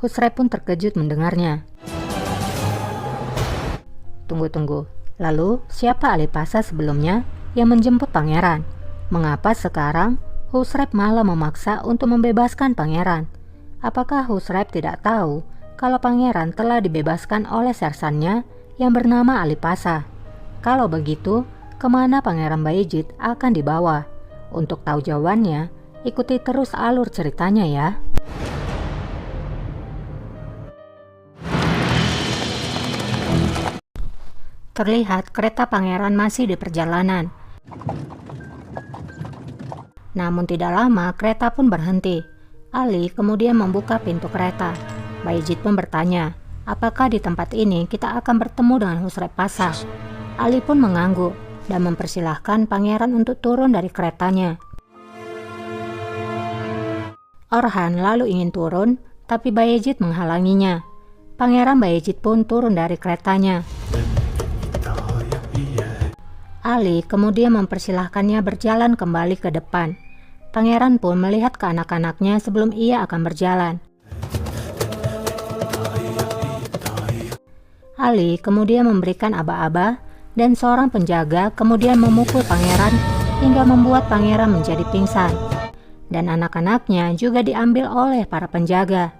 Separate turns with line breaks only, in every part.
Husrep pun terkejut mendengarnya. Tunggu. Lalu, siapa Alipasa sebelumnya yang menjemput pangeran? Mengapa sekarang Husrep malah memaksa untuk membebaskan pangeran? Apakah Husrep tidak tahu kalau pangeran telah dibebaskan oleh sersannya yang bernama Alipasa? Kalau begitu, kemana Pangeran Bayezid akan dibawa? Untuk tahu jawabannya, ikuti terus alur ceritanya ya. Terlihat kereta pangeran masih di perjalanan. Namun tidak lama kereta pun berhenti. Ali kemudian membuka pintu kereta. Bayezid pun bertanya, apakah di tempat ini kita akan bertemu dengan Husrep Pasha? Ali pun mengangguk dan mempersilahkan pangeran untuk turun dari keretanya. Orhan lalu ingin turun, tapi Bayezid menghalanginya. Pangeran Bayezid pun turun dari keretanya. Ali kemudian mempersilahkannya berjalan kembali ke depan. Pangeran pun melihat ke anak-anaknya sebelum ia akan berjalan. Ali kemudian memberikan aba-aba dan seorang penjaga kemudian memukul pangeran hingga membuat pangeran menjadi pingsan. Dan anak-anaknya juga diambil oleh para penjaga.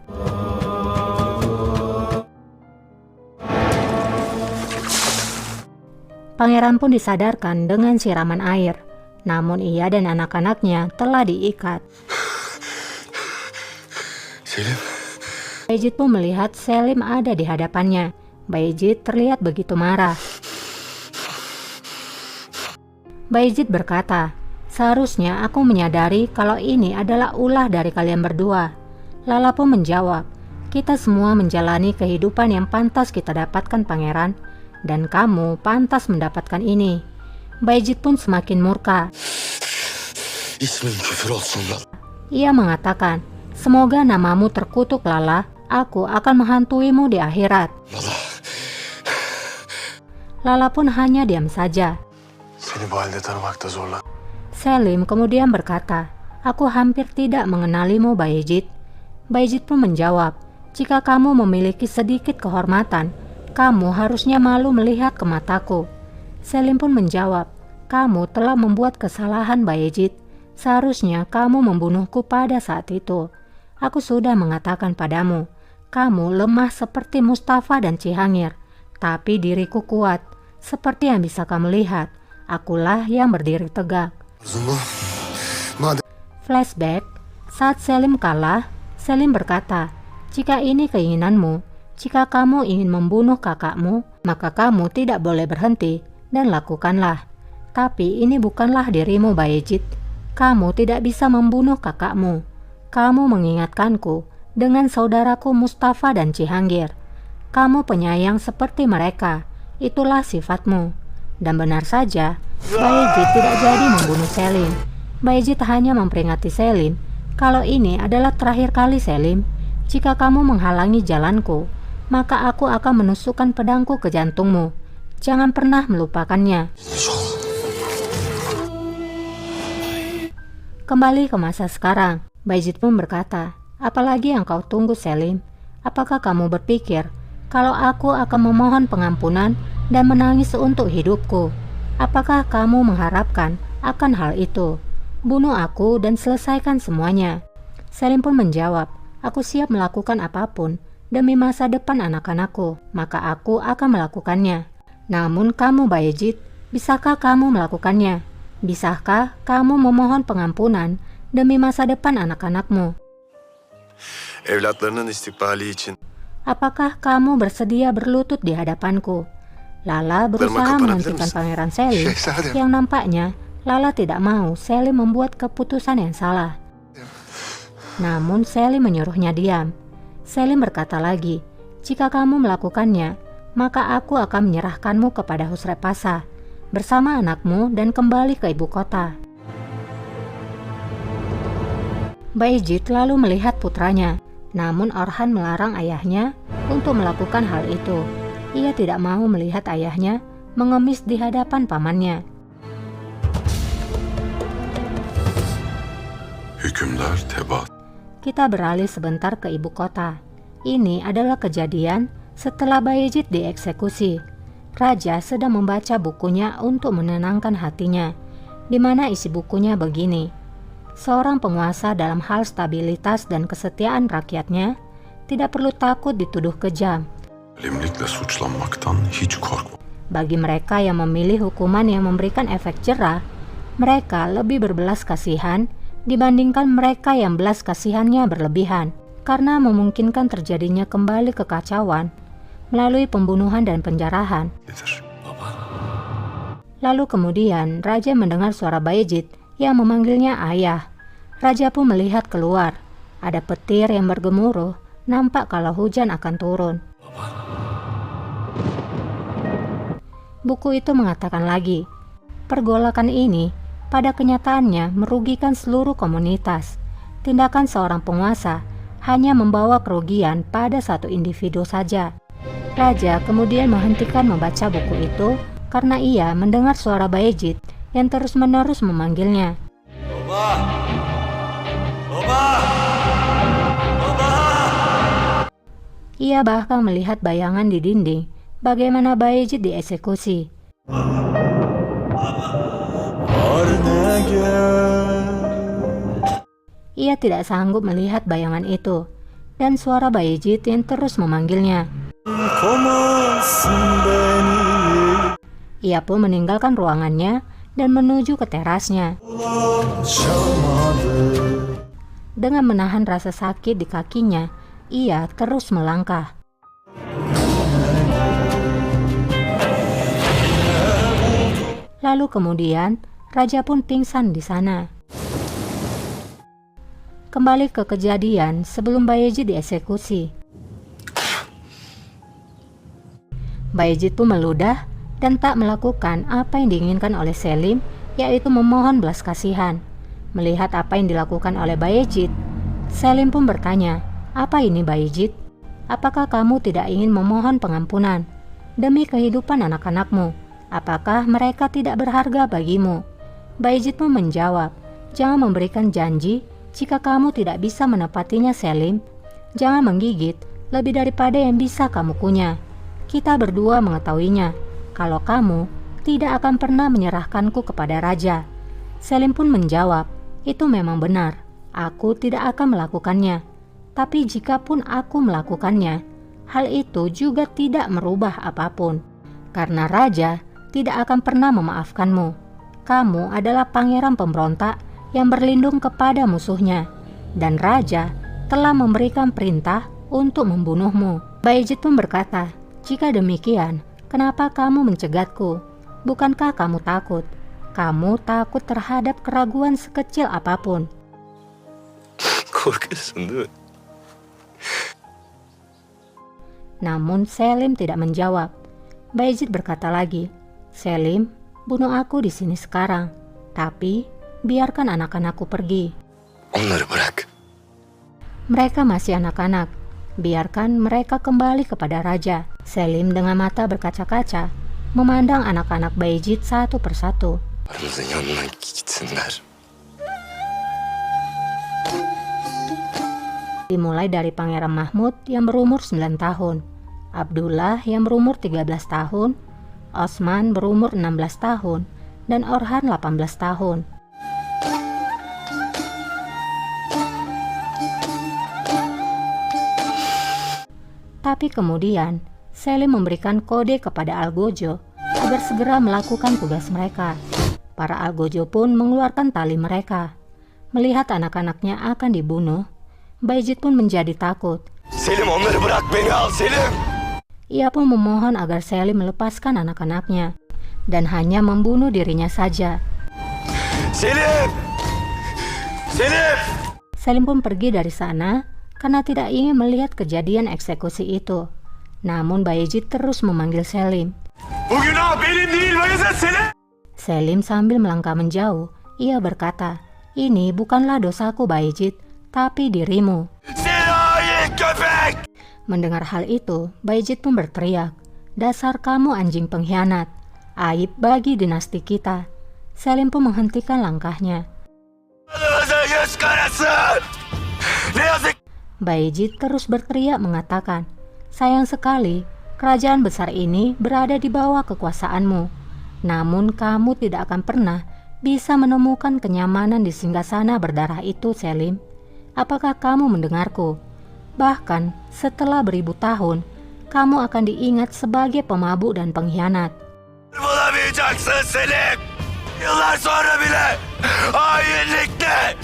Pangeran pun disadarkan dengan siraman air, namun ia dan anak-anaknya telah diikat.
Selim?
Bayezid pun melihat Selim ada di hadapannya. Bayezid terlihat begitu marah. Bayezid berkata, seharusnya aku menyadari kalau ini adalah ulah dari kalian berdua. Lala pun menjawab, kita semua menjalani kehidupan yang pantas kita dapatkan pangeran, dan kamu pantas mendapatkan ini. Bayezid pun semakin murka. Ia mengatakan, semoga namamu terkutuk Lala, aku akan menghantuimu di akhirat. Lala pun hanya diam saja. Selim kemudian berkata, aku hampir tidak mengenalimu Bayezid. Bayezid pun menjawab, jika kamu memiliki sedikit kehormatan, kamu harusnya malu melihat ke mataku. Selim pun menjawab, kamu telah membuat kesalahan Bayezid. Seharusnya kamu membunuhku pada saat itu. Aku sudah mengatakan padamu, kamu lemah seperti Mustafa dan Cihangir, tapi diriku kuat. Seperti yang bisa kamu lihat, akulah yang berdiri tegak. Flashback, saat Selim kalah, Selim berkata, jika ini keinginanmu, jika kamu ingin membunuh kakakmu, maka kamu tidak boleh berhenti dan lakukanlah. Tapi ini bukanlah dirimu Bayezid. Kamu tidak bisa membunuh kakakmu. Kamu mengingatkanku dengan saudaraku Mustafa dan Cihangir. Kamu penyayang seperti mereka. Itulah sifatmu. Dan benar saja, Bayezid tidak jadi membunuh Selim. Bayezid hanya memperingati Selim, kalau ini adalah terakhir kali Selim. Jika kamu menghalangi jalanku, maka aku akan menusukkan pedangku ke jantungmu. Jangan pernah melupakannya. Kembali ke masa sekarang, Bayezid pun berkata, apalagi yang kau tunggu Selim? Apakah kamu berpikir kalau aku akan memohon pengampunan dan menangis untuk hidupku? Apakah kamu mengharapkan akan hal itu? Bunuh aku dan selesaikan semuanya. Selim pun menjawab, aku siap melakukan apapun demi masa depan anak-anakku, maka aku akan melakukannya. Namun kamu Bayezid, bisakah kamu melakukannya? Bisakah kamu memohon pengampunan demi masa depan anak-anakmu?
Evlatlarının istikbali için.
Apakah kamu bersedia berlutut di hadapanku? Lala berusaha menghentikan Pangeran Selim, yang nampaknya Lala tidak mau Selim membuat keputusan yang salah. Namun Selim menyuruhnya diam. Selim berkata lagi, jika kamu melakukannya, maka aku akan menyerahkanmu kepada Husrep Pasha bersama anakmu dan kembali ke ibu kota. Bayezid lalu melihat putranya, namun Orhan melarang ayahnya untuk melakukan hal itu. Ia tidak mau melihat ayahnya mengemis di hadapan pamannya.
Hükümdar Tebat.
Kita beralih sebentar ke ibu kota. Ini adalah kejadian setelah Bayezid dieksekusi. Raja sedang membaca bukunya untuk menenangkan hatinya, di mana isi bukunya begini. Seorang penguasa dalam hal stabilitas dan kesetiaan rakyatnya tidak perlu takut dituduh kejam.
Zalimlikle suçlanmaktan hiç korkma.
Bagi mereka yang memilih hukuman yang memberikan efek jera, mereka lebih berbelas kasihan dibandingkan mereka yang belas kasihannya berlebihan, karena memungkinkan terjadinya kembali kekacauan melalui pembunuhan dan penjarahan. Lalu kemudian Raja mendengar suara Bayezid yang memanggilnya ayah. Raja pun melihat keluar. Ada petir yang bergemuruh, nampak kalau hujan akan turun. Buku itu mengatakan lagi, pergolakan ini pada kenyataannya merugikan seluruh komunitas. Tindakan seorang penguasa hanya membawa kerugian pada satu individu saja. Raja kemudian menghentikan membaca buku itu karena ia mendengar suara Bayezid yang terus-menerus memanggilnya.
Baba! Baba! Baba!
Ia bahkan melihat bayangan di dinding bagaimana Bayezid dieksekusi. Ia tidak sanggup melihat bayangan itu dan suara Bayezid yang terus memanggilnya. Ia pun meninggalkan ruangannya dan menuju ke terasnya. Dengan menahan rasa sakit di kakinya, ia terus melangkah. Lalu kemudian, Raja pun pingsan di sana. Kembali ke kejadian sebelum Bayezid dieksekusi. Bayezid pun meludah dan tak melakukan apa yang diinginkan oleh Selim, yaitu memohon belas kasihan. Melihat apa yang dilakukan oleh Bayezid, Selim pun bertanya, "Apa ini Bayezid? Apakah kamu tidak ingin memohon pengampunan? Demi kehidupan anak-anakmu, apakah mereka tidak berharga bagimu?" Bayezid pun menjawab, "Jangan memberikan janji jika kamu tidak bisa menepatinya, Selim. Jangan menggigit lebih daripada yang bisa kamu punya. Kita berdua mengetahuinya, kalau kamu tidak akan pernah menyerahkanku kepada raja." Selim pun menjawab, "Itu memang benar, aku tidak akan melakukannya. Tapi jika pun aku melakukannya, hal itu juga tidak merubah apapun, karena raja tidak akan pernah memaafkanmu. Kamu adalah pangeran pemberontak yang berlindung kepada musuhnya, dan raja telah memberikan perintah untuk membunuhmu." Bayezid pun berkata, "Jika demikian, kenapa kamu mencegatku? Bukankah kamu takut? Kamu takut terhadap keraguan sekecil apapun."
Korkuyorsun değil mi?
Namun Selim tidak menjawab. Bayezid berkata lagi, "Selim, bunuh aku di sini sekarang, tapi biarkan anak-anakku pergi.
Onları bırak.
Mereka masih anak-anak, biarkan mereka kembali kepada raja." Selim dengan mata berkaca-kaca memandang anak-anak Bayezid satu persatu.
Aramızın yanına gitsinler.
Dimulai dari Pangeran Mahmud yang berumur 9 tahun, Abdullah yang berumur 13 tahun, Osman berumur 16 tahun, dan Orhan 18 tahun. Tapi kemudian, Selim memberikan kode kepada Algojo agar segera melakukan tugas mereka. Para Algojo pun mengeluarkan tali mereka. Melihat anak-anaknya akan dibunuh, Bayezid pun menjadi takut.
Selim, onları bırak, beni al Selim.
Ia pun memohon agar Selim melepaskan anak-anaknya dan hanya membunuh dirinya saja.
Selim! Selim!
Selim pun pergi dari sana karena tidak ingin melihat kejadian eksekusi itu. Namun Bayezid terus memanggil Selim.
Bugün al benim değil Bayezid, Selim!
Selim sambil melangkah menjauh, ia berkata, "Ini bukanlah dosaku Bayezid, tapi dirimu."
Silahi köpek!
Mendengar hal itu, Bayezid pun berteriak, "Dasar kamu anjing pengkhianat, aib bagi dinasti kita." Selim pun menghentikan langkahnya.
Yüz karası! Ne yazık!
Bayezid terus berteriak mengatakan, "Sayang sekali, kerajaan besar ini berada di bawah kekuasaanmu. Namun kamu tidak akan pernah bisa menemukan kenyamanan di singgasana berdarah itu, Selim. Apakah kamu mendengarku? Bahkan setelah beribu tahun, kamu akan diingat sebagai pemabuk dan pengkhianat."
Bulamayacaksın Selim. Yıllar sonra bile hainlikle.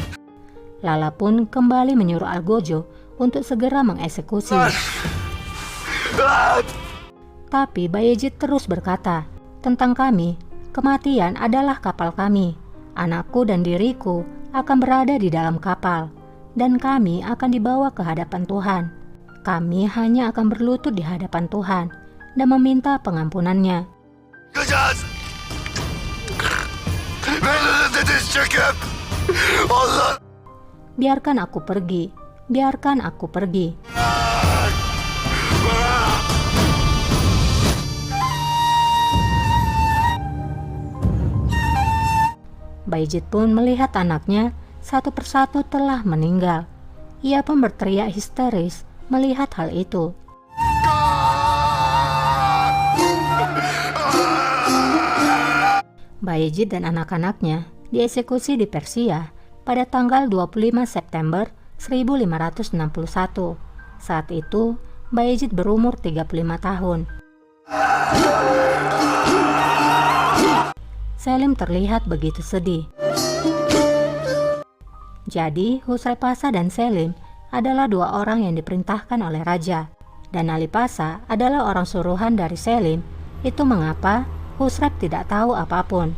Lala pun kembali menyuruh Algojo untuk segera mengeksekusi. Tapi Bayezid terus berkata, "Tentang kami, kematian adalah kapal kami. Anakku dan diriku akan berada di dalam kapal, dan kami akan dibawa ke hadapan Tuhan. Kami hanya akan berlutut di hadapan Tuhan dan meminta pengampunannya."
Kıcaz. Ben önünde diz çöküp Allah.
"Biarkan aku pergi, biarkan aku pergi." Bayezid pun melihat anaknya satu persatu telah meninggal. Ia pun berteriak histeris melihat hal itu. Bayezid dan anak-anaknya dieksekusi di Persia pada tanggal 25 September 1561. Saat itu, Bayezid berumur 35 tahun. Selim terlihat begitu sedih. Jadi, Husrev Pasha dan Selim adalah dua orang yang diperintahkan oleh raja, dan Ali Pasha adalah orang suruhan dari Selim. Itu mengapa Husrev tidak tahu apapun.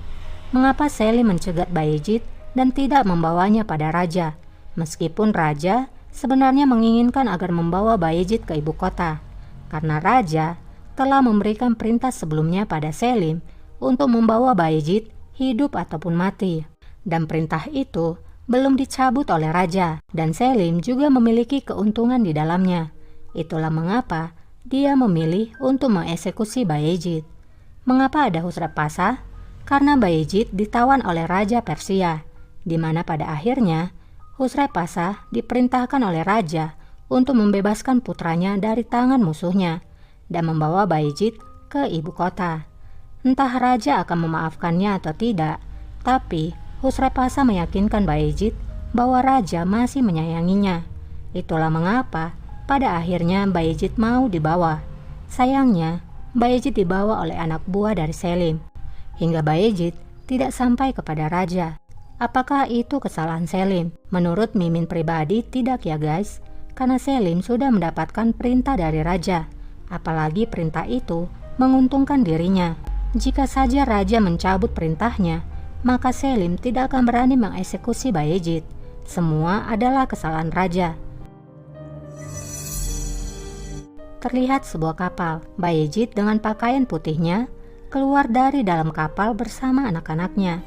Mengapa Selim mencegat Bayezid dan tidak membawanya pada raja, meskipun raja sebenarnya menginginkan agar membawa Bayezid ke ibu kota, karena raja telah memberikan perintah sebelumnya pada Selim untuk membawa Bayezid hidup ataupun mati, dan perintah itu belum dicabut oleh raja, dan Selim juga memiliki keuntungan di dalamnya. Itulah mengapa dia memilih untuk mengeksekusi Bayezid. Mengapa ada Husrev Pasha? Karena Bayezid ditawan oleh Raja Persia, di mana pada akhirnya Husrev Pasha diperintahkan oleh raja untuk membebaskan putranya dari tangan musuhnya dan membawa Bayezid ke ibu kota. Entah raja akan memaafkannya atau tidak, tapi Husrev Pasha meyakinkan Bayezid bahwa raja masih menyayanginya. Itulah mengapa pada akhirnya Bayezid mau dibawa. Sayangnya, Bayezid dibawa oleh anak buah dari Selim, hingga Bayezid tidak sampai kepada raja. Apakah itu kesalahan Selim? Menurut Mimin pribadi tidak ya guys, karena Selim sudah mendapatkan perintah dari raja, apalagi perintah itu menguntungkan dirinya. Jika saja raja mencabut perintahnya, maka Selim tidak akan berani mengeksekusi Bayezid. Semua adalah kesalahan raja. Terlihat sebuah kapal. Bayezid dengan pakaian putihnya keluar dari dalam kapal bersama anak-anaknya.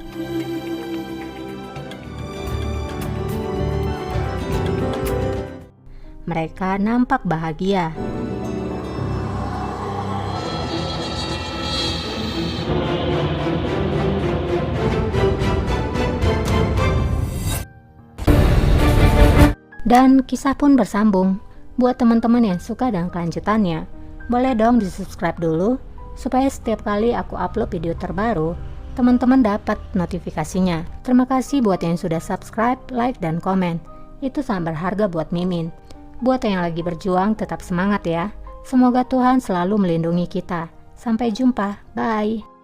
Mereka nampak bahagia. Dan kisah pun bersambung. Buat teman-teman yang suka dengan kelanjutannya, boleh dong di-subscribe dulu, supaya setiap kali aku upload video terbaru, teman-teman dapat notifikasinya. Terima kasih buat yang sudah subscribe, like, dan komen. Itu sangat berharga buat Mimin. Buat yang lagi berjuang, tetap semangat ya. Semoga Tuhan selalu melindungi kita. Sampai jumpa, bye.